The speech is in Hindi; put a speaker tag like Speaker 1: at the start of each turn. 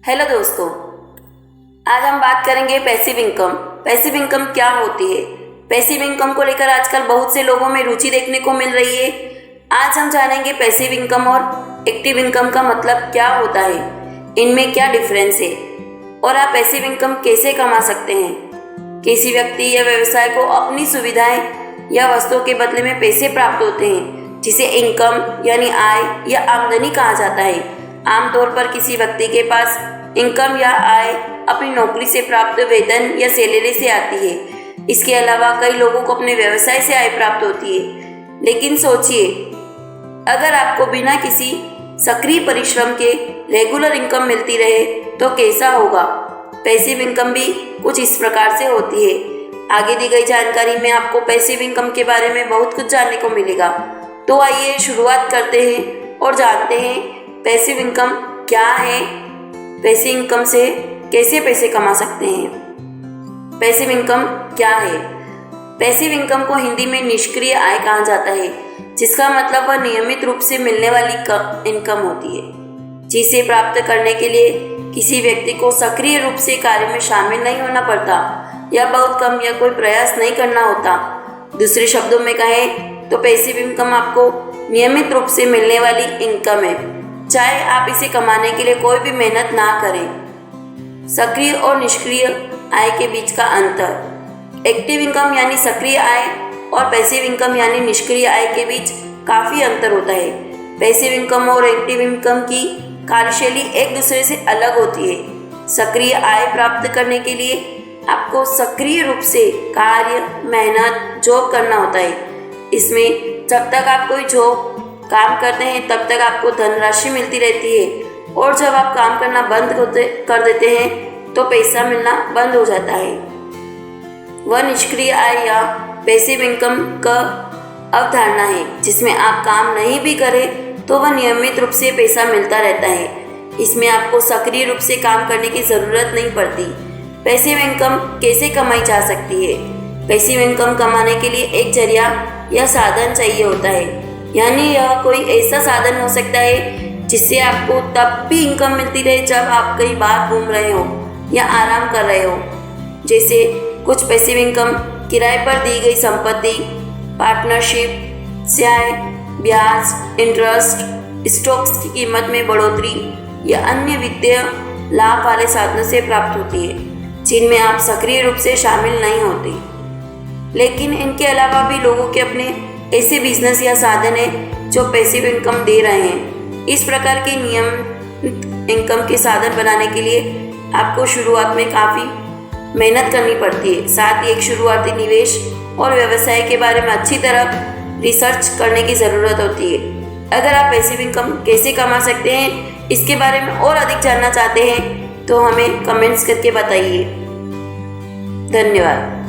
Speaker 1: हेलो दोस्तों, आज हम बात करेंगे पैसिव इनकम। पैसिव इनकम क्या होती है? पैसिव इनकम को लेकर आजकल बहुत से लोगों में रुचि देखने को मिल रही है। आज हम जानेंगे पैसिव इनकम और एक्टिव इनकम का मतलब क्या होता है, इनमें क्या डिफरेंस है और आप पैसिव इनकम कैसे कमा सकते हैं। किसी व्यक्ति या व्यवसाय को अपनी सुविधाएं या वस्तुओं के बदले में पैसे प्राप्त होते हैं, जिसे इनकम यानी आय या आमदनी कहा जाता है। आमतौर पर किसी व्यक्ति के पास इनकम या आय अपनी नौकरी से प्राप्त वेतन या सैलरी से आती है। इसके अलावा कई लोगों को अपने व्यवसाय से आय प्राप्त होती है। लेकिन सोचिए, अगर आपको बिना किसी सक्रिय परिश्रम के रेगुलर इनकम मिलती रहे तो कैसा होगा। पैसिव इनकम भी कुछ इस प्रकार से होती है। आगे दी गई जानकारी में आपको पैसिव इनकम के बारे में बहुत कुछ जानने को मिलेगा। तो आइए शुरुआत करते हैं और जानते हैं पैसिव इनकम क्या है, पैसिव इनकम से कैसे पैसे कमा सकते हैं। पैसिव इनकम क्या है? पैसिव इनकम को हिंदी में निष्क्रिय आय कहा जाता है, जिसका मतलब वह नियमित रूप से मिलने वाली इनकम होती है, जिसे प्राप्त करने के लिए किसी व्यक्ति को सक्रिय रूप से कार्य में शामिल नहीं होना पड़ता या बहुत कम या कोई प्रयास नहीं करना होता। दूसरे शब्दों में कहें तो पैसिव इनकम आपको नियमित रूप से मिलने वाली इनकम है, चाहे आप इसे कमाने के लिए कोई भी मेहनत ना करें। सक्रिय और निष्क्रिय आय के बीच का अंतर। एक्टिव इनकम यानी सक्रिय आय और पैसिव इनकम यानी निष्क्रिय आय के बीच काफ़ी अंतर होता है। पैसिव इनकम और एक्टिव इनकम की कार्यशैली एक दूसरे से अलग होती है। सक्रिय आय प्राप्त करने के लिए आपको सक्रिय रूप से कार्य, मेहनत, जॉब करना होता है। इसमें जब तक आप कोई जॉब काम करते हैं तब तक आपको धनराशि मिलती रहती है, और जब आप काम करना बंद कर देते हैं तो पैसा मिलना बंद हो जाता है। वह निष्क्रिय आय या पैसिव इनकम का अवधारणा है, जिसमें आप काम नहीं भी करें तो वह नियमित रूप से पैसा मिलता रहता है। इसमें आपको सक्रिय रूप से काम करने की ज़रूरत नहीं पड़ती। पैसिव इनकम कैसे कमाई जा सकती है? पैसिव इनकम कमाने के लिए एक जरिया या साधन चाहिए होता है, यानी यह कोई ऐसा साधन हो सकता है जिससे आपको तब भी इनकम मिलती रहे जब आप कहीं बाहर घूम रहे हो या आराम कर रहे हो। जैसे कुछ पैसिव इनकम किराए पर दी गई संपत्ति, पार्टनरशिप, स्याय, ब्याज, इंटरेस्ट, स्टॉक्स की कीमत में बढ़ोतरी या अन्य वित्तीय लाभ वाले साधनों से प्राप्त होती है, जिनमें आप सक्रिय रूप से शामिल नहीं होते। लेकिन इनके अलावा भी लोगों के अपने ऐसे बिजनेस या साधन हैं जो पैसिव इनकम दे रहे हैं। इस प्रकार के नियमित इनकम के साधन बनाने के लिए आपको शुरुआत में काफ़ी मेहनत करनी पड़ती है। साथ ही एक शुरुआती निवेश और व्यवसाय के बारे में अच्छी तरह रिसर्च करने की ज़रूरत होती है। अगर आप पैसिव इनकम कैसे कमा सकते हैं, इसके बारे में और अधिक जानना चाहते हैं तो हमें कमेंट्स करके बताइए। धन्यवाद।